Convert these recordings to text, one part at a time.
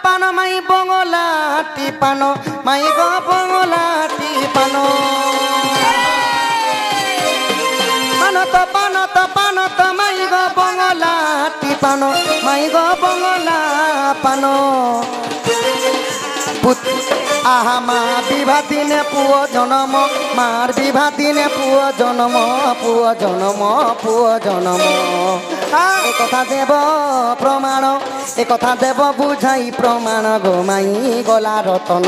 পান মাই বঙলাটি পান মাই গো বঙলাটি পান পানত মাই গো বঙলাটি পান মাই গো বঙলা পান আহা মা বিভা দিনে পুয় জনম মার বিভা দিনে পুয় জনম একথা দেব প্রমাণ একথা দেব বুঝাই প্রমাণ গো মাই গলা রতন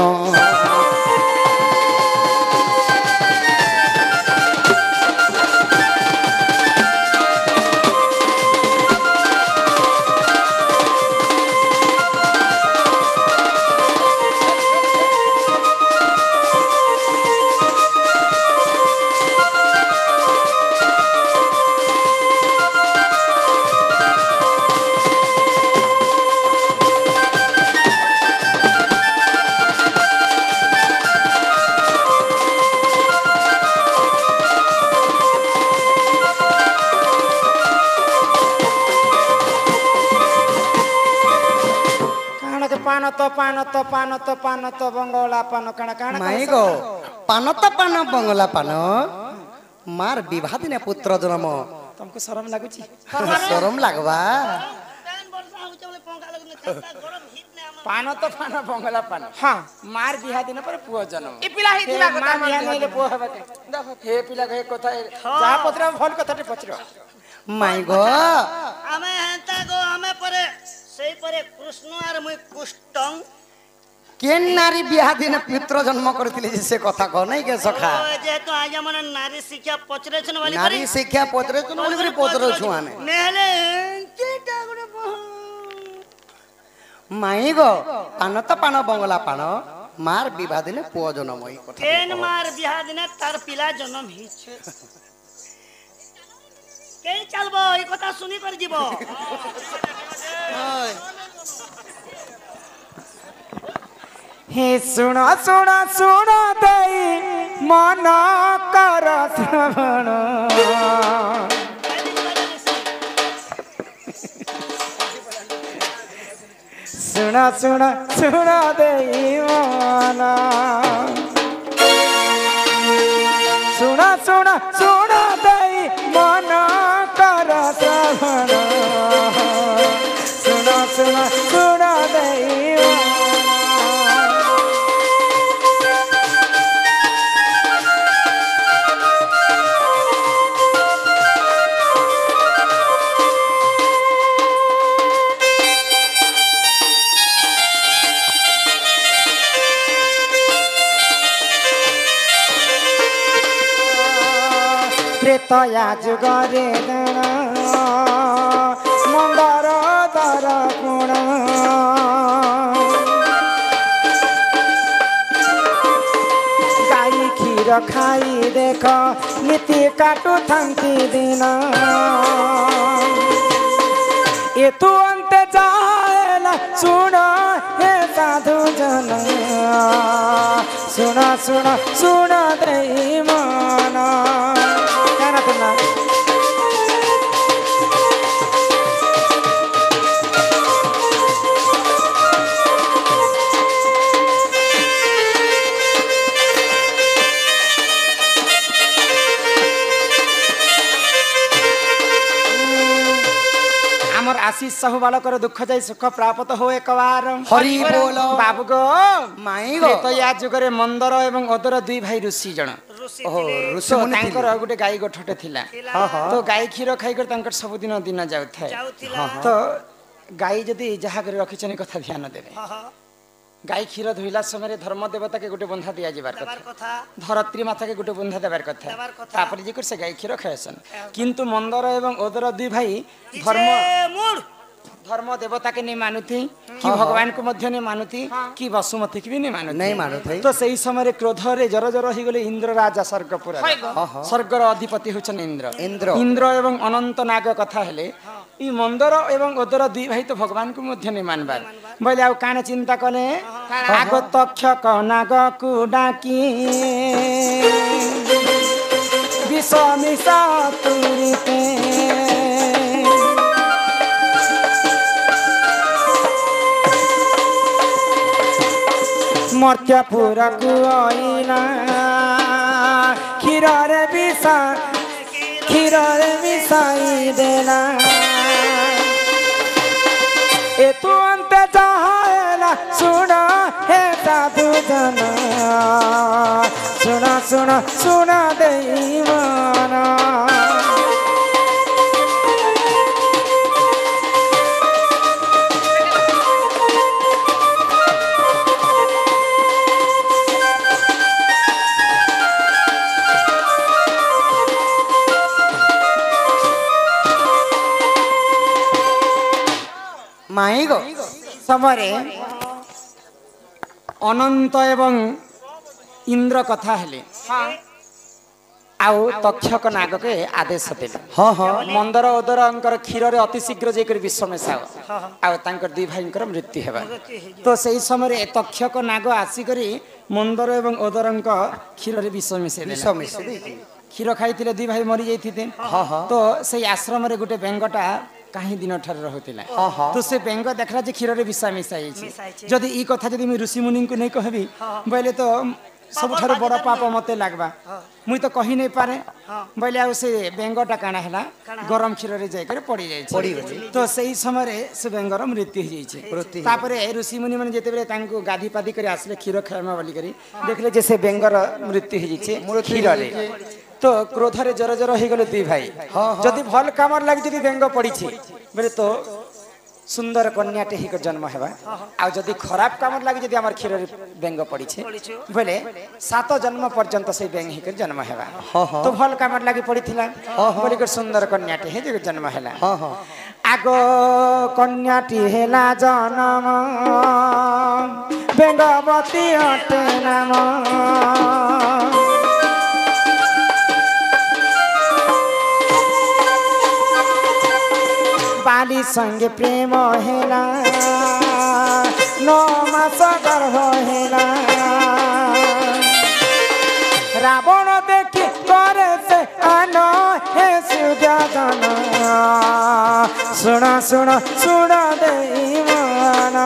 पानत बंगला पान कण कण माई गो पानत पान बंगला पान मार विवाह दिने पुत्र जन्म तुमको शरम लागुची शरम लागबा पानत पान बंगला पान हां मार विवाह दिन पर पुओ जन्म ई पिला ही दिला कथा विवाह नइले पुओ हबे देखो हे पिला के कथा जा पत्र भल कथाटे पत्र माई गो हमें हेता गो हमें परे सेई परे कृष्ण आर मुई कुष्टंग केन नारी बियाह दिन पुत्र जन्म करथिले जे से कथा को नै के सखा जे तो आज मन नारी शिक्षा पचरे छन वाली नारी शिक्षा पचरे छन वाली पचरो छु आने नेले केटा गुडे माई गो पानत पान बंगला पान मार विवाह दिन पुओ जन्म ई कथा केन मार बियाह दिन तार पिला जन्म ही छे के चलबो ई कथा सुनी कर जीवो हे सुन सुन सुन देई मन कर श्रवण सुन सुन सुन देई मन सुन सुन सुन देई मन कर श्रवण सुन सुन सुन देई त्रेतया जुगरे गण मंदर दर गुण गाई क्षीर खाई देख नीति काटु थंकी दिन ए तू अंत जाएला सुन हे साधु जन सुन सुन सुन देई मन आशीष साहू बालकर दुख जाई सुख प्राप्त हो एक बार हरि बोल बाबू गो माई गो तो या जुगरे मंदर एवं अदर दुई भाई ऋषि जण ओहो ऋषि मुनि तांकर गुटे गाई गोठटे थिला तो गाई क्षीर खाई कर तांकर सब दिन दिन जाउथाय तो गाई जदी जहा करे रखिछनी कथा ध्यान देबे गाई क्षीर धोइला समय धर्म देवता के गुटे बंधा दिया जिबार कथा धरत्री माता के गुटे बंधा देबार कथा तापर जे कर से गाई क्षीर खायसन किंतु मंदर एवं ओदर दुई भाई धर्म देवता के नहीं मानुथी कि भगवान को मध्य नहीं मानुथी कि वसुमती की भी नहीं मानुथी नहीं मानुथी तो सही समय क्रोध रे जर जर ही गले इंद्र राजा स्वर्गपुर स्वर्गर अधिपति होचन इंद्र इंद्र इंद्र एवं अनंत नाग कथा हेले ई मंदर एवं ओदर दुई भाई तो भगवान को मध्य नहीं मानबार बोले आ काने चिंता कले आग तक्षक नाग को डाकी विष मिसा तुरीते ମର୍ତ୍ତ୍ୟପୁରକୁ ଅଇଲା କ୍ଷୀରରେ ମିଶାଇ ଦେଲା ଏ ତୁ ଅନ୍ତେ ଯାହା ହେଲା ଶୁଣ ହେ ସାଧୁ ଜନ ଶୁଣ ଶୁଣ ଶୁଣ ଦେଇ ମନ ମାଇଁ ଗୋ ସମୟରେ ଅନନ୍ତ ଏବଂ ଇନ୍ଦ୍ର କଥା ହେଲେ ଆଉ ତକ୍ଷକ ନାଗକେ ଆଦେଶ ଦେଲେ ହଁ ହଁ ମନ୍ଦର ଓଦରଙ୍କର କ୍ଷୀରରେ ଅତି ଶୀଘ୍ର ଯାଇକରି ବିଷ ମିଶାଅ ଆଉ ତାଙ୍କର ଦୁଇ ଭାଇଙ୍କର ମୃତ୍ୟୁ ହେବା ତ ସେଇ ସମୟରେ ତକ୍ଷକ ନାଗ ଆସିକରି ମନ୍ଦର ଏବଂ ଓଦରଙ୍କ କ୍ଷୀରରେ ବିଷ ମିଶାଇ ବିଷ ମିଶି ଦେଇଛି କ୍ଷୀର ଖାଇଥିଲେ ଦୁଇ ଭାଇ ମରି ଯାଇଥିଲେ ତ ସେଇ ଆଶ୍ରମରେ ଗୋଟେ ବେଙ୍ଗଟା କାହିଁ ଦିନ ଠାରୁ ରହୁଥିଲା ତ ସେ ବେଙ୍ଗ ଦେଖିଲା ଯେ କ୍ଷୀରରେ ବିଷ ମିଶା ଯାଇଛି ଯଦି ଏଇ କଥା ଯଦି ମୁଁ ଋଷି ମୁନିଙ୍କୁ ନେଇ କହିବି ବୋଇଲେ ତ ସବୁଠାରୁ ବଡ଼ ପାପ ମତେ ଲାଗବା ମୁଇଁ ତ କହି ନେଇ ପାରେ ବୋଇଲେ ଆଉ ସେ ବେଙ୍ଗଟା କାଣା ହେଲା ଗରମ କ୍ଷୀରରେ ଯାଇକରି ପଡ଼ିଯାଇଛି ତ ସେଇ ସମୟରେ ସେ ବେଙ୍ଗର ମୃତ୍ୟୁ ହେଇଯାଇଛି ତାପରେ ଋଷି ମୁନି ମାନେ ଯେତେବେଳେ ତାଙ୍କୁ ଗାଧି ପାଧି କରି ଆସିଲେ କ୍ଷୀର ଖାଇମା ବୋଲିକରି ଦେଖିଲେ ଯେ ସେ ବେଙ୍ଗର ମୃତ୍ୟୁ ହେଇଯାଇଛି କ୍ଷୀରରେ ତ କ୍ରୋଧରେ ଜର ଜର ହେଇଗଲେ ଦୁଇ ଭାଇ ଯଦି ଭଲ କାମର ଲାଗି ଯଦି ବେଙ୍ଗ ପଡ଼ିଛି ବୋଲେ ତ ସୁନ୍ଦର କନ୍ୟାଟେ ହେଇକି ଜନ୍ମ ହେବା ଆଉ ଯଦି ଖରାପ କାମର ଲାଗି ଯଦି আমার କ୍ଷୀରରେ ବେଙ୍ଗ ପଡ଼ିছে ବୋଲେ 7 ଜନ୍ମ ପର୍ଯ୍ୟନ୍ତ ସେଇ ବେଙ୍ଗ ହେଇକି ଜନ୍ମ ହେବା ତ ଭଲ କାମର ଲାଗି ପଡ଼ିଥିଲା ବୋଲିକି ସୁନ୍ଦର କନ୍ୟାଟେ ହେଇକି ଜନ୍ମ ହେଲା ଆଗ କନ୍ୟାଟି ହେଲା ଜନ୍ମ ବେଙ୍ଗବତୀ ଅଟେ ନାମ बाली संगे प्रेम हेला 9 मास गर्भ हेला रावण देखी करे से आन हे सुजान सुन सुन सुन देई मन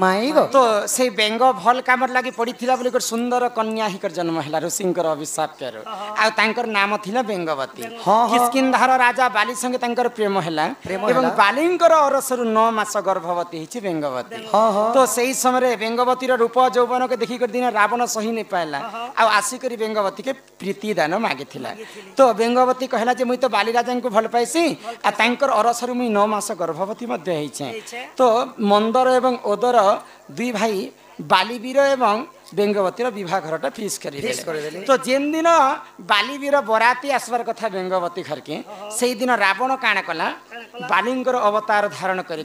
माई गो तो से बेंग भल काम लगी पड़ीला बोली सुंदर कन्या हिकर जन्म है ऋषिंकर अभिशाप कर आ तांकर नाम थिला बेंगवती किष्किंधार राजा बाली संगे तांकर प्रेम हैला एवं बालींकर अरसरु 9 मास गर्भवती हिची बेंगवती तो सही समय बेंगवती रूप यौवन के देखी कर दिन रावण सही नहीं पाइला आ आसिकरी बेंगवती के प्रीति दान मागिथिला तो बेंगवती कहला जे मुई तो बाली राजा को भल पाइसी आ तांकर अरसरु मुई 9 मास गर्भवती मध्ये हिचे तो मंदर एवं ओदर दुई भाई बालीवीर एवं बेंगवतीर विवाह घरटा फिक्स कर तो जेन दिन बालीवीर बराती आसबार कथा बेंगवती घर के से दिन रावण काण कला बालींकर अवतार धारण करी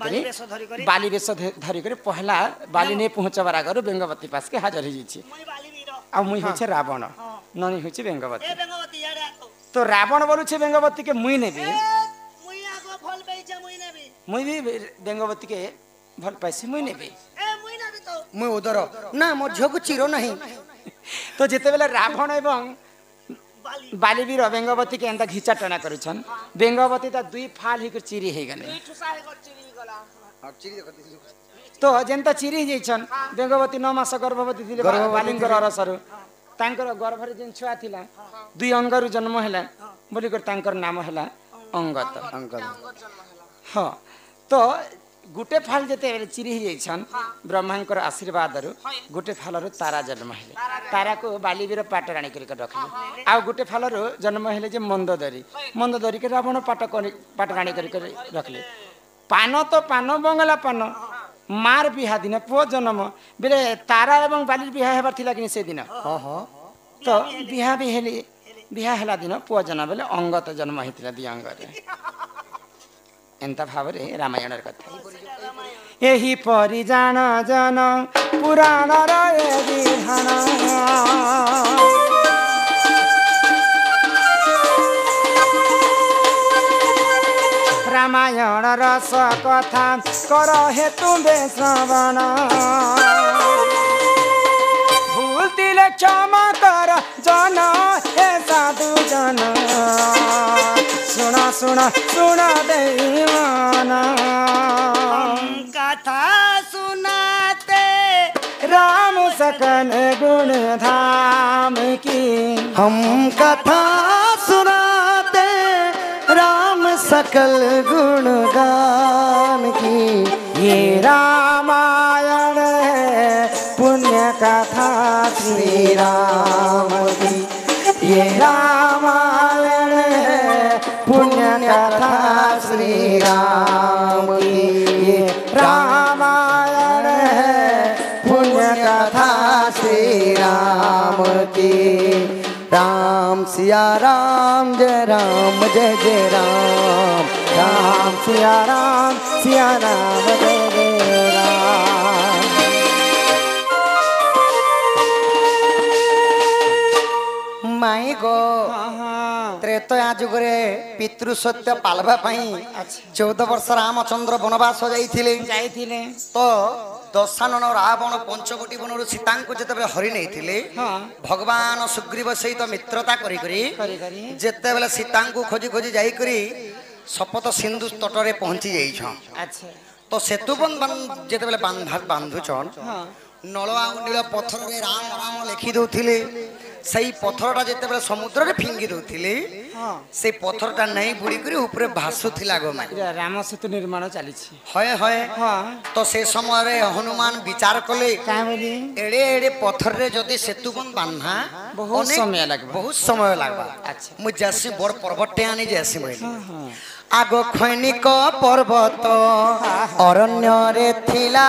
बाली वेश धरिक पहला बाली नहीं पहुँचबार आगर बेंगवती पास के हाजर हो मुई हो रावण ननी हो बेंगवती तो रावण बोलुचे बेंगवती के मुई नेबी मुई भी बेंगवती के भल पाइसी मुई नेबी मुई उदर ना मोर झियो को चिरो नहीं तो जिते बेले रावण एवं बालीवीर बेंगवती के एंता घिचा टना करुछन बेंगवती ता दुई फाल ही चिरी हे गले तो जेंता चिरी जैछन बेंगवती 9 मास गर्भवती थिले बालींकर अरसरु तांकर गर्भरे जेन छुआ थिला दुई अंगरु जन्म हैला बोली कर तांकर नाम हैला अंगत हां तो गुटे फाल जेते चिरी जाइछन ब्रह्मांकर आशीर्वाद गुटे फालर तारा जन्म हेले तारा को बालीवीर पाट राणी कर रखले आ गुटे फालर जन्म हेले जे मंदोदरी के रावण पाट राणी कर रखले पान तो पान बंगला पान मार बिहा दिन पुओ जन्म बेले तारा एवं बाली बिहा हेबार थिला कि से दिन तो बिहा भी हेली बिहा हेला दिन पुओ जन्म बेले अंगत जन्म हेतिला दि अंगरे एंता भाव रे रामायण कथा यही परि जान जन पुराण रे विधान ରାମାୟଣ ରସ କଥା କର ହେ ତୁମ୍ଭେ ଶ୍ରବଣ ଭୁଲ ଥିଲେ କ୍ଷମା କର ଜନ ହେ ସାଧୁ ଜନ ଶୁଣ ଶୁଣ ଶୁଣ ଦେଇ ମନ कथा सुनाते राम सकल गुण धाम की हम कथा सुनाते राम सकल गुण गान की ये रामायण है पुण्य कथा श्री राम की ये रामायण है पुण्य कथा श्री राम की ये रामायण है पुण्य कथा श्री राम की राम सिया राम जय राम जय जय राम राम सिया राम जय जय राम माई गो ତ୍ରେତୟା ଯୁଗରେ ପିତୃ ସତ୍ୟ ପାଳବା ପାଇଁ 14 ବର୍ଷ ରାମଚନ୍ଦ୍ର ବନବାସ ଯାଇଥିଲେ ତ ଦଶାନନ ରାବଣ ପଞ୍ଚବଟୀ ବନରୁ ସୀତାଙ୍କୁ ଯେତେବେଳେ ହରି ନେଇଥିଲେ ଭଗବାନ ସୁଗ୍ରୀବ ସହିତ ମିତ୍ରତା କରି ଯେତେବେଳେ ସୀତାଙ୍କୁ ଖୋଜି ଖୋଜି ଯାଇକରି ଶପଥ ସିନ୍ଧୁ ତଟରେ ପହଞ୍ଚି ଯାଇଛନ୍ ତ ସେତୁବନ୍ଧ ଯେତେବେଳେ ବାନ୍ଧୁଛନ୍ ନଳ ଆଉ ନୀଳ ପଥରରେ ରାମ ରାମ ଲେଖି ଦଉଥିଲେ ସେଇ ପଥରଟା ଯେତେବେଳେ ସମୁଦ୍ରରେ ଫିଙ୍ଗି ଦଉଥିଲେ ସେଇ ପଥରଟା ନେଇ ବୁଡ଼ିକରି ଉପରେ ଭାସୁଥିଲା ଗୋମାଇ ରାମ ସେତୁ ନିର୍ମାଣ ଚାଲିଛି ହଏ ହଏ ତ ସେ ସମୟରେ ହନୁମାନ ବିଚାର କଲେ ଏଡେ ଏଡେ ପଥରରେ ଯଦି ସେତୁବନ୍ଧ ବାନ୍ଧା ବହୁତ ସମୟ ଲାଗବା ମୁଁ ଯାସି ବଡ଼ ପର୍ବତଟେ ଆଣି ଯାସି ବୋଇଲି ଆଗ ଖୈନିକ ପର୍ବତ ଅରଣ୍ୟରେ ଥିଲା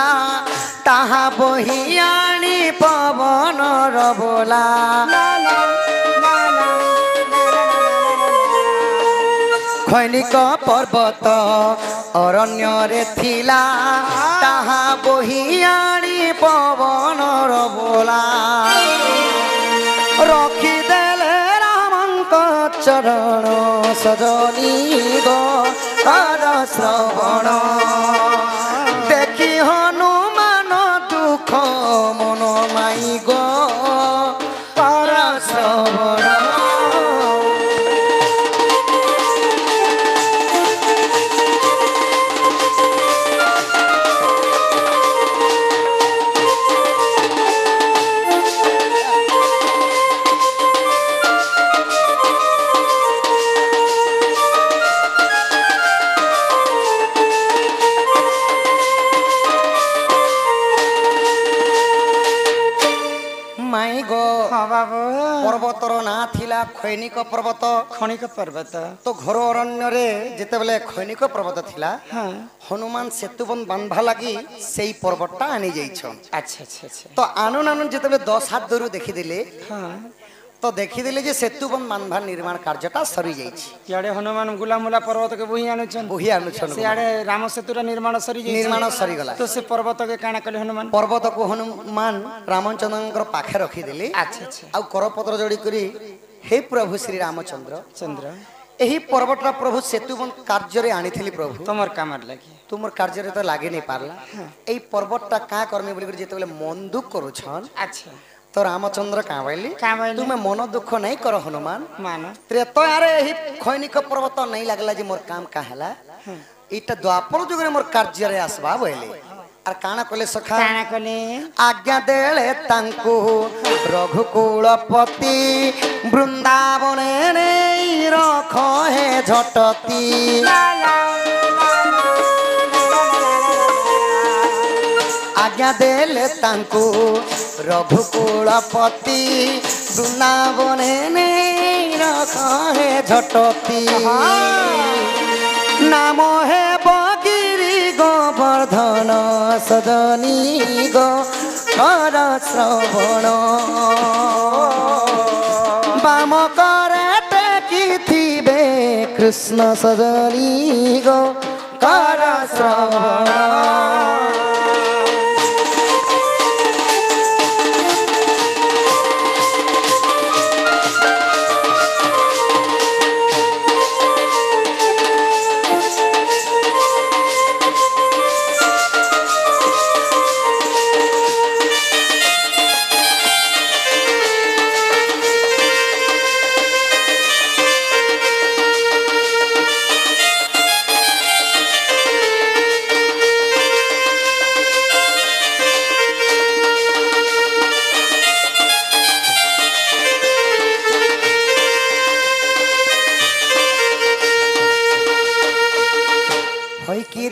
ତାହା ବୋହି ଆଣି ପବନର ବୋଲା ଖୈନିକ ପର୍ବତ ଅରଣ୍ୟରେ ଥିଲା ତାହା ବୋହି ଆଣି ପବନର ବୋଲା ରଖିଦେଲେ ରାମଙ୍କ ଚରଣ ସଜନି ଗୋ କର ଶ୍ରବଣ ଦେଖି ହନୁମାନ ଦୁଃଖ ମନ ମାଇ ଗୋ କର ଶ୍ରବଣ ପର୍ବତର ନାଁ ଥିଲା ଖୈନିକ ପର୍ବତ ଖଣିକ ପର୍ବତ ତ ଘୋର ଅରଣ୍ୟରେ ଯେତେବେଳେ ଖୈନିକ ପର୍ବତ ଥିଲା ହନୁମାନ ସେତୁବନ୍ଧ ବାନ୍ଧବା ଲାଗି ସେଇ ପର୍ବତଟା ଆଣି ଯାଇଛନ୍ ତ ଆନୁନ ଯେତେବେଳେ 10 ହାତ ଦୂରରୁ ଦେଖିଦେଲେ ତ ଦେଖିଦେଲେ ଯେ ସେତୁବନ୍ଧ ବାନ୍ଧବା ନିର୍ମାଣ କାର୍ଯ୍ୟଟା ସରି ଯାଇଛି ଇଆଡେ ହନୁମାନ ଗୁଲାମୁଲା ପର୍ବତକେ ବୋହି ଆଣୁଛନ୍ ସିଆଡେ ରାମ ସେତୁର ନିର୍ମାଣ ସରିଗଲା ତ ସେ ପର୍ବତକେ କାଣା କଲେ ହନୁମାନ ପର୍ବତକୁ ହନୁମାନ ରାମଚନ୍ଦ୍ରଙ୍କର ପାଖେ ରଖିଦେଲେ ଆଉ କରପତ୍ର ଯୋଡ଼ି କରି ହେ ପ୍ରଭୁ ଶ୍ରୀ ରାମଚନ୍ଦ୍ର ଏହି ପର୍ବତଟା ପ୍ରଭୁ ସେତୁବନ୍ଧ କାର୍ଯ୍ୟରେ ଆଣିଥିଲି ପ୍ରଭୁ ତମର କାମରେ ଲାଗି ତୁମର କାର୍ଯ୍ୟରେ ତ ଲାଗି ନାହିଁ ପାରିଲା ଏଇ ପର୍ବତଟା କାଁ କରମି ବୋଲି ଯେତେବେଳେ ମନ ଦୁଃଖ କରୁଛନ୍ ତ ରାମଚନ୍ଦ୍ର କାଁ ବୋଇଲି ତୁମେ ମନ ଦୁଃଖ ନାଇଁ କର ହନୁମାନ ତ୍ରେତୟାରେ ଏହି ଖୈନିକ ପର୍ବତ ନାଇଁ ଲାଗଲା ଯେ ମୋର କାମ କାଁ ହେଲା ଏଇଟା ଦ୍ୱାପର ଯୁଗରେ ମୋର କାର୍ଯ୍ୟରେ ଆସିବା ବୋଇଲେ আর কাଣା কলে সখা কাଣା কলে আজ্ঞা দেলে তাঙ্কু রঘুকুলপতি বৃন্দাবনে নেই রখ হে ঝটতি আজ্ঞা দেলে তাঙ্কু রঘুকুলপতি বৃন্দাবনে নেই রখ হে ঝটতি নাম হে বগিরি গোবর্ধন সজনী গো কর শ্রবণ বাম করে টেকিথিবে কৃষ্ণ সজনী গো কর শ্রবণ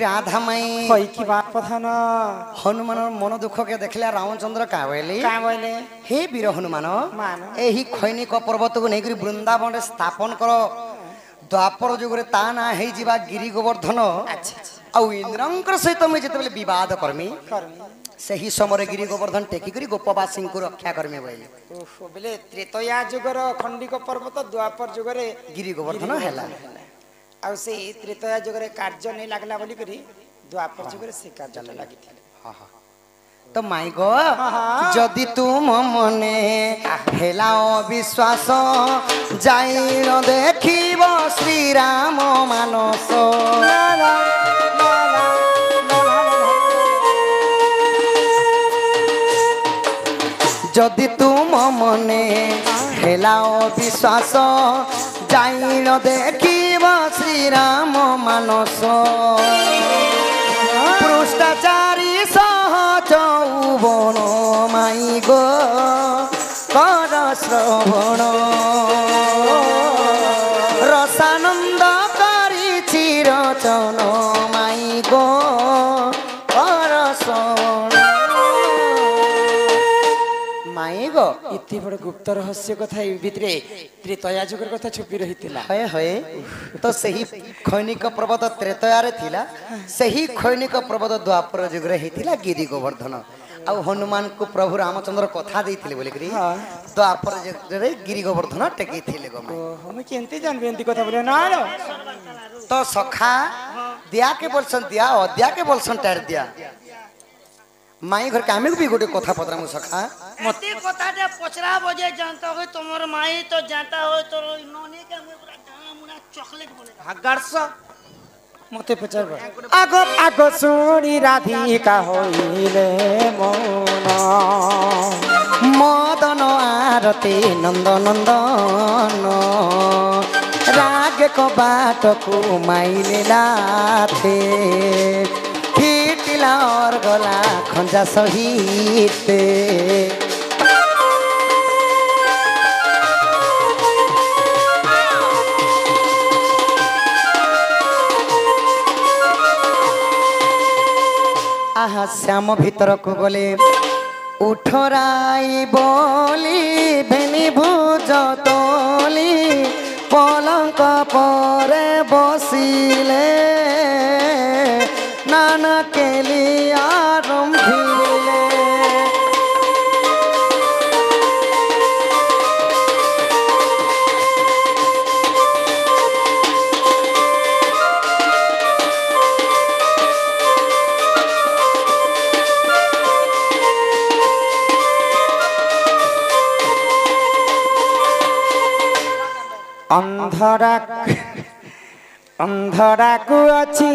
রাধা মাই কই কি বাপ প্রধান হনুমানর মন দুঃখকে দেখলে রামচন্দ্র কা বলি কা বলে হে বীর হনুমান মান ଏହି ଖୈନିକ ପର୍ବତକୁ ନେଇକରି ବୃନ୍ଦାବନରେ ସ୍ଥାପନ କର ଦ୍ୱାପର ଯୁଗରେ ତା ନାଁ ହେଇଯିବା ଗିରି ଗୋବର୍ଦ୍ଧନ ଆଉ ଇନ୍ଦ୍ରଙ୍କର ସହିତ ମୁଇଁ ଯେତେବେଳେ ବିବାଦ କରମି ସେହି ସମୟରେ ଗିରି ଗୋବର୍ଦ୍ଧନ ଟେକିକରି ଗୋପବାସୀଙ୍କୁ ରକ୍ଷା କରମି ବୋଇଲେ ଓହୋ ବେଲେ ତ୍ରେତୟା ଯୁଗର ଖଣ୍ଡିକ ପର୍ବତ ଦ୍ୱାପର ଯୁଗରେ ଗିରି ଗୋବର୍ଦ୍ଧନ ହେଲା ଆଉ ସେଇ ତ୍ରେତୟା ଯୁଗରେ କାର୍ଯ୍ୟ ନେଇ ଲାଗଲା ବୋଲି କରି ଦ୍ୱାପର ଯୁଗରେ ସେ କାର୍ଯ୍ୟ ଲାଗିଥିଲେ তো মাই গো যদি তুম মনে হেলা অবিশ্বাস যাই দেখিব শ্রীরাম মানস যদি তুম মনে হেলা অবিশ্বাস যাই দেখিব শ্রীরাম মানস পৃষ্ঠাচারী সহ চৌবন মাই গো কর শ্রবণ রসানন্দ করিছি রচন মাই গো কর শ্রবণ মাই গো এতে বড় গুপ্ত রহস্য কথা এই ভিতরে ত্রেতয়া যুগের কথা ছুপি রহিতিলা হয়ে হয়ে তো সেই খৈনিক পর্বত ত্রেতয়ারে থিলা সেই খৈনিক পর্বত দ্বাপর যুগরে হইতিলা গিরি গোবর্ধন ଆଉ ହନୁମାନଙ୍କୁ ପ୍ରଭୁ ରାମଚନ୍ଦ୍ର କଥା ଦେଇଥିଲେ ବୋଲିକରି ଦ୍ୱାପର ଯୁଗରେ ଗିରି ଗୋବର୍ଦ୍ଧନ ଟେକିଥିଲେ ଗମେ ଓହୋ ମୁଁ କେମିତି ଜାଣିବି ଏମିତି କଥା ବୋଲେ ନା ତ ସଖା ଦିଆ କେ ବୋଲସନ୍ ଦିଆ ଅଦ୍ୟା କେ ବୋଲସନ୍ ଟାର ଦିଆ ମାଇ ଘର କାମକୁ ବି ଗୋଟେ କଥା ପଚରା ମୁଁ ସଖା মতে কথাটা পচরা বজে জানতা হয় তোমার মাই তো জানতা হয় তোর ননি কে মুই পুরা ডানা মুনা চকলেট বলে হাগারস মতে পচারবা আগ আগ শুনি রাধিকা হইলে মন মদন আরতে নন্দ নন্দন রাগ কবাটকু মাইলে লাথে ফিটিলা ওর গলা খঞ্জা সহিতে আহা শ্যাম ভিতরকু গলে উঠরাই বলি ভেনি ভুজ তলি পলঙ্ক পরে বসিলে নানা কেলি আরম্ভিলে ଅନ୍ଧରାକୁ ଅଛି